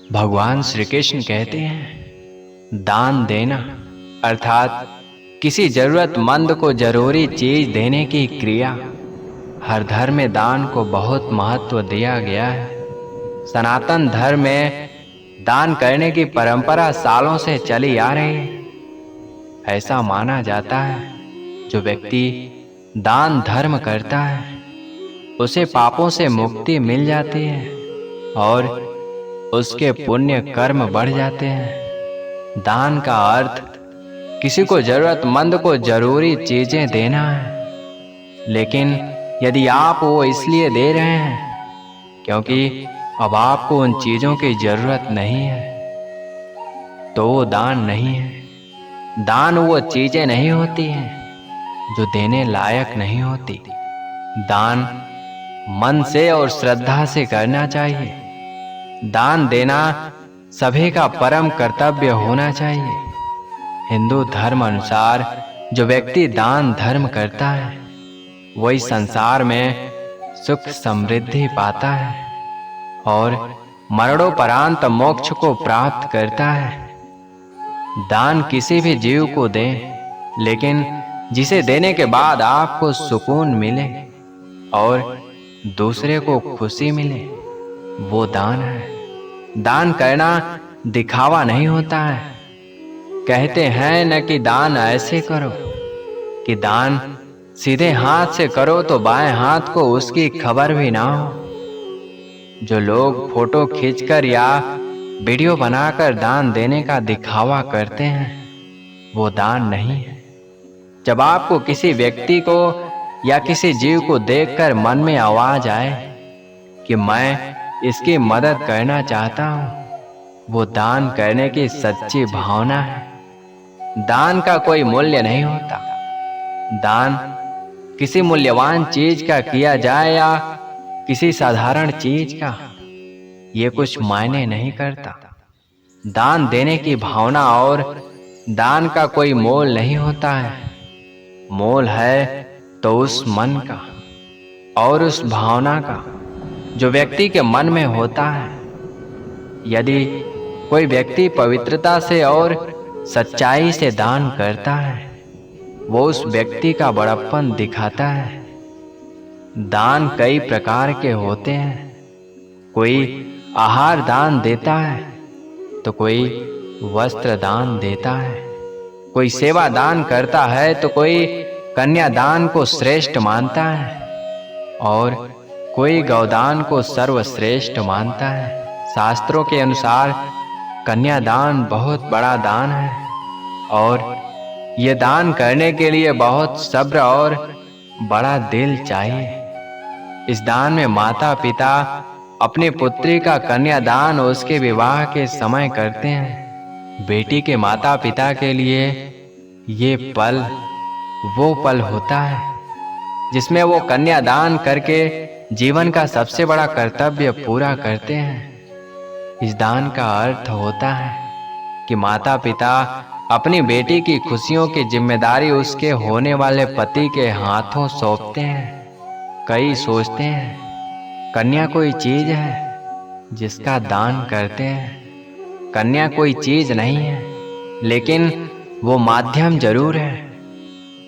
भगवान श्री कृष्ण कहते हैं, दान देना अर्थात किसी जरूरतमंद को जरूरी चीज देने की क्रिया। हर धर्म में दान को बहुत महत्व दिया गया है। सनातन धर्म में दान करने की परंपरा सालों से चली आ रही है। ऐसा माना जाता है, जो व्यक्ति दान धर्म करता है उसे पापों से मुक्ति मिल जाती है और उसके पुण्य कर्म बढ़ जाते हैं। दान का अर्थ किसी को जरूरतमंद को जरूरी चीजें देना है, लेकिन यदि आप वो इसलिए दे रहे हैं क्योंकि अब आपको उन चीजों की जरूरत नहीं है, तो वो दान नहीं है। दान वो चीजें नहीं होती हैं जो देने लायक नहीं होती। दान मन से और श्रद्धा से करना चाहिए। दान देना सभी का परम कर्तव्य होना चाहिए। हिंदू धर्म अनुसार जो व्यक्ति दान धर्म करता है वही संसार में सुख समृद्धि पाता है और मरणोपरांत मोक्ष को प्राप्त करता है। दान किसी भी जीव को दें, लेकिन जिसे देने के बाद आपको सुकून मिले और दूसरे को खुशी मिले, वो दान है। दान करना दिखावा नहीं होता है। कहते हैं न कि दान ऐसे करो, कि दान सीधे हाथ से करो तो बाएं हाथ को उसकी खबर भी ना हो। जो लोग फोटो खींचकर या वीडियो बनाकर दान देने का दिखावा करते हैं, वो दान नहीं है। जब आपको किसी व्यक्ति को या किसी जीव को देखकर मन में आवाज आए कि मैं इसकी मदद करना चाहता हूं, वो दान करने की सच्ची भावना है। दान का कोई मूल्य नहीं होता। दान किसी मूल्यवान चीज का किया जाए या किसी साधारण चीज का, ये कुछ मायने नहीं करता। दान देने की भावना और दान का कोई मोल नहीं होता है। मोल है तो उस मन का और उस भावना का जो व्यक्ति के मन में होता है। यदि कोई व्यक्ति पवित्रता से और सच्चाई से दान करता है, वो उस व्यक्ति का बड़प्पन दिखाता है। दान कई प्रकार के होते हैं। कोई आहार दान देता है तो कोई वस्त्र दान देता है। कोई सेवा दान करता है तो कोई कन्यादान को श्रेष्ठ मानता है और कोई गौदान को सर्वश्रेष्ठ मानता है। शास्त्रों के अनुसार कन्यादान बहुत बड़ा दान है और ये दान करने के लिए बहुत सब्र और बड़ा दिल चाहिए। इस दान में माता पिता अपनी पुत्री का कन्यादान उसके विवाह के समय करते हैं। बेटी के माता पिता के लिए ये पल वो पल होता है जिसमें वो कन्यादान करके जीवन का सबसे बड़ा कर्तव्य पूरा करते हैं। इस दान का अर्थ होता है कि माता पिता अपनी बेटी की खुशियों की जिम्मेदारी उसके होने वाले पति के हाथों सौंपते हैं। कई सोचते हैं कन्या कोई चीज है जिसका दान करते हैं। कन्या कोई चीज नहीं है, लेकिन वो माध्यम जरूर है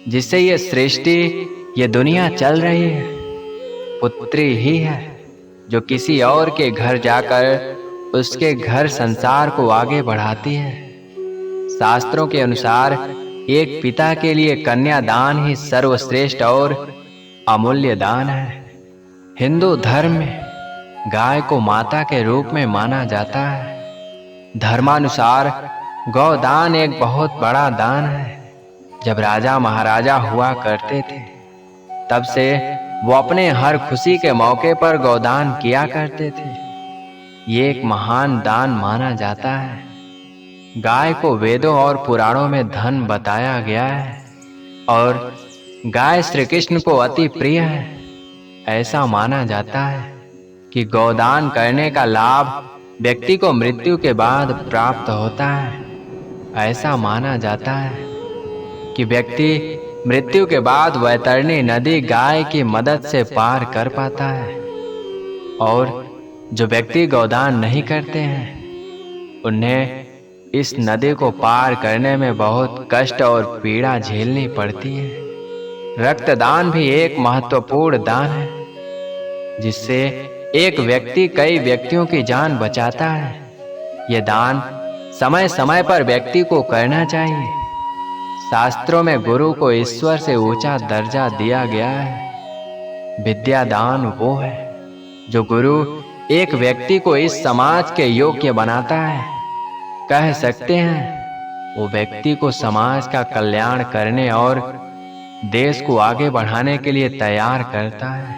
जिससे ये सृष्टि, ये दुनिया चल रही है। पुत्री ही है जो किसी और के घर जाकर उसके घर संसार को आगे बढ़ाती है। शास्त्रों के अनुसार एक पिता के लिए कन्यादान ही सर्वश्रेष्ठ और अमूल्य दान है। हिंदू धर्म में गाय को माता के रूप में माना जाता है। धर्मानुसार गौदान एक बहुत बड़ा दान है। जब राजा महाराजा हुआ करते थे, तब से वो अपने हर खुशी के मौके पर गौदान किया करते थे। ये एक महान दान माना जाता है। गाय को वेदों और पुराणों में धन बताया गया है और गाय श्री कृष्ण को अति प्रिय है। ऐसा माना जाता है कि गौदान करने का लाभ व्यक्ति को मृत्यु के बाद प्राप्त होता है। ऐसा माना जाता है कि व्यक्ति मृत्यु के बाद वैतरणी नदी गाय की मदद से पार कर पाता है। और जो व्यक्ति गौदान नहीं करते हैं उन्हें इस नदी को पार करने में बहुत कष्ट और पीड़ा झेलनी पड़ती है। रक्तदान भी एक महत्वपूर्ण दान है, जिससे एक व्यक्ति कई व्यक्तियों की जान बचाता है। यह दान समय समय पर व्यक्ति को करना चाहिए। शास्त्रों में गुरु को ईश्वर से ऊंचा दर्जा दिया गया है। विद्यादान वो है जो गुरु एक व्यक्ति को इस समाज के योग्य बनाता है। कह सकते हैं वो व्यक्ति को समाज का कल्याण करने और देश को आगे बढ़ाने के लिए तैयार करता है।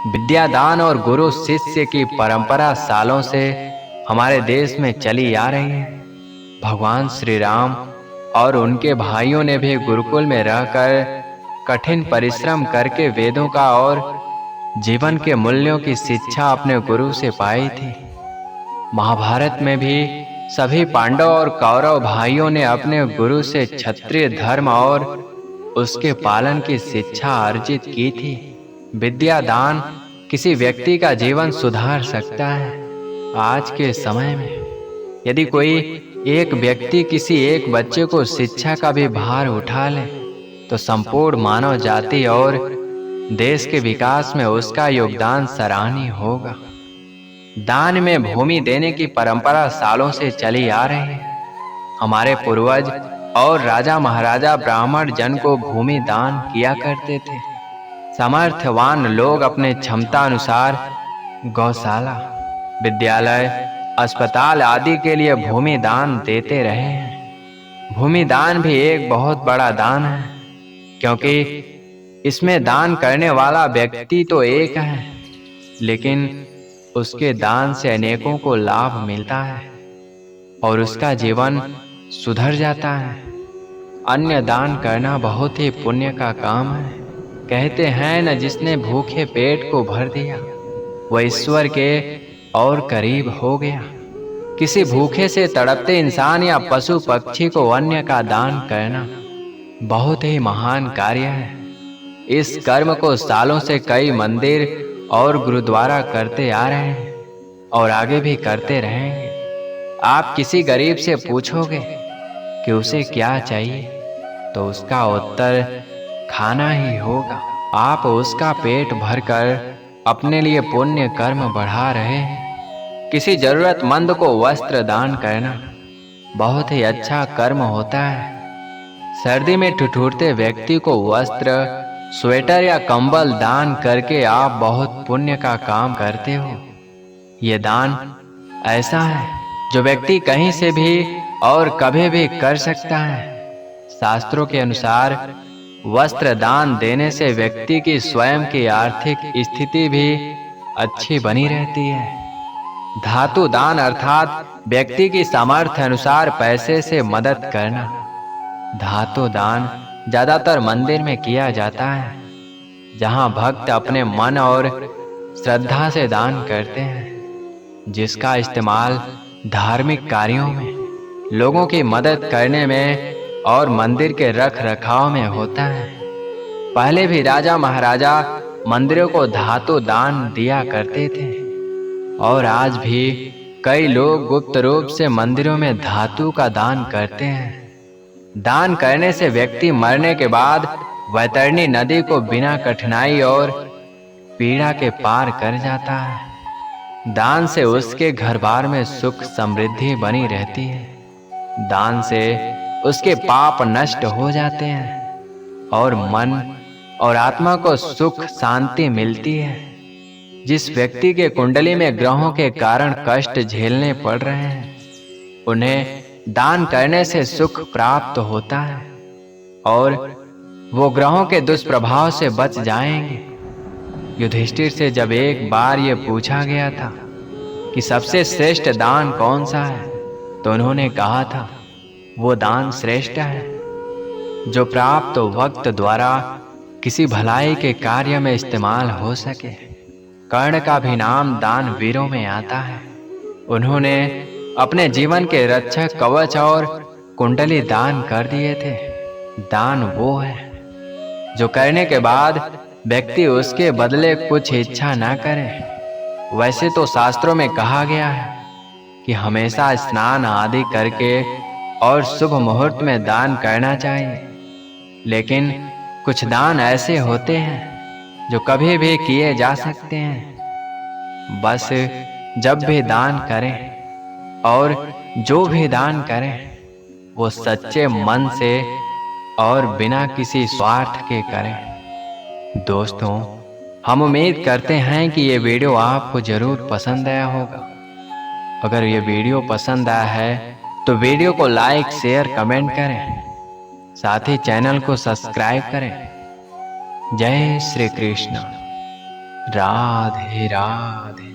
विद्यादान और गुरु शिष्य की परंपरा सालों से हमारे देश में चली आ रही है। भगवान श्री राम और उनके भाइयों ने भी गुरुकुल में रहकर कठिन परिश्रम करके वेदों का और जीवन के मूल्यों की शिक्षा अपने गुरु से पाई थी। महाभारत में भी सभी पांडव और कौरव भाइयों ने अपने गुरु से क्षत्रिय धर्म और उसके पालन की शिक्षा अर्जित की थी। विद्यादान किसी व्यक्ति का जीवन सुधार सकता है। आज के समय में यदि कोई एक व्यक्ति किसी एक बच्चे को शिक्षा का भी भार उठा ले तो संपूर्ण मानव जाति और देश के विकास में उसका योगदान सराहनीय होगा। दान में भूमि देने की परंपरा सालों से चली आ रही है। हमारे पूर्वज और राजा महाराजा ब्राह्मण जन को भूमि दान किया करते थे। सामर्थ्यवान लोग अपने क्षमता अनुसार गौशाला, विद्यालय, अस्पताल आदि के लिए भूमि दान देते रहे हैं। भूमि दान भी एक बहुत बड़ा दान है, क्योंकि इसमें दान करने वाला व्यक्ति तो एक है, लेकिन उसके दान से अनेकों को लाभ मिलता है और उसका जीवन सुधर जाता है। अन्य दान करना बहुत ही पुण्य का काम है। कहते हैं न, जिसने भूखे पेट को भर दिया वह ईश्वर के और करीब हो गया। किसी भूखे से तड़पते इंसान या पशु पक्षी को अन्य का दान करना बहुत ही महान कार्य है। इस कर्म को सालों से कई मंदिर और गुरुद्वारा करते आ रहे हैं और आगे भी करते रहेंगे। आप किसी गरीब से पूछोगे कि उसे क्या चाहिए तो उसका उत्तर खाना ही होगा। आप उसका पेट भरकर अपने लिए पुण्य कर्म बढ़ा रहे हैं। किसी जरूरतमंद को वस्त्र दान करना बहुत ही अच्छा कर्म होता है। सर्दी में ठिठुरते व्यक्ति को वस्त्र, स्वेटर या कंबल दान करके आप बहुत पुण्य का काम करते हो। ये दान ऐसा है जो व्यक्ति कहीं से भी और कभी भी कर सकता है। शास्त्रों के अनुसार वस्त्र दान देने से व्यक्ति की स्वयं की आर्थिक स्थिति भी अच्छी बनी रहती है। धातु दान अर्थात व्यक्ति की सामर्थ्य अनुसार पैसे से मदद करना। धातु दान ज्यादातर मंदिर में किया जाता है, जहां भक्त अपने मन और श्रद्धा से दान करते हैं, जिसका इस्तेमाल धार्मिक कार्यों में, लोगों की मदद करने में और मंदिर के रख रखाव में होता है। पहले भी राजा महाराजा मंदिरों को धातु दान दिया करते थे और आज भी कई लोग गुप्त रूप से मंदिरों में धातु का दान करते हैं। दान करने से व्यक्ति मरने के बाद वैतरणी नदी को बिना कठिनाई और पीड़ा के पार कर जाता है। दान से उसके घर बार में सुख समृद्धि बनी रहती है। दान से उसके पाप नष्ट हो जाते हैं और मन और आत्मा को सुख शांति मिलती है। जिस व्यक्ति के कुंडली में ग्रहों के कारण कष्ट झेलने पड़ रहे हैं, उन्हें दान करने से सुख प्राप्त होता है और वो ग्रहों के दुष्प्रभाव से बच जाएंगे। युधिष्ठिर से जब एक बार ये पूछा गया था कि सबसे श्रेष्ठ दान कौन सा है, तो उन्होंने कहा था वो दान श्रेष्ठ है जो प्राप्त वक्त द्वारा किसी भलाई के कार्य में इस्तेमाल हो सके। कर्ण का भी नाम दान वीरों में आता है। उन्होंने अपने जीवन के रक्षक कवच और कुंडली दान कर दिए थे। दान वो है जो करने के बाद व्यक्ति उसके बदले कुछ इच्छा ना करे। वैसे तो शास्त्रों में कहा गया है कि हमेशा स्नान आदि करके और शुभ मुहूर्त में दान करना चाहिए। लेकिन कुछ दान ऐसे होते हैं जो कभी भी किए जा सकते हैं। बस जब भी दान करें और जो भी दान करें वो सच्चे मन से और बिना किसी स्वार्थ के करें। दोस्तों, हम उम्मीद करते हैं कि ये वीडियो आपको ज़रूर पसंद आया होगा। अगर ये वीडियो पसंद आया है तो वीडियो को लाइक, शेयर, कमेंट करें। साथ ही चैनल को सब्सक्राइब करें। जय श्री कृष्ण। राधे राधे।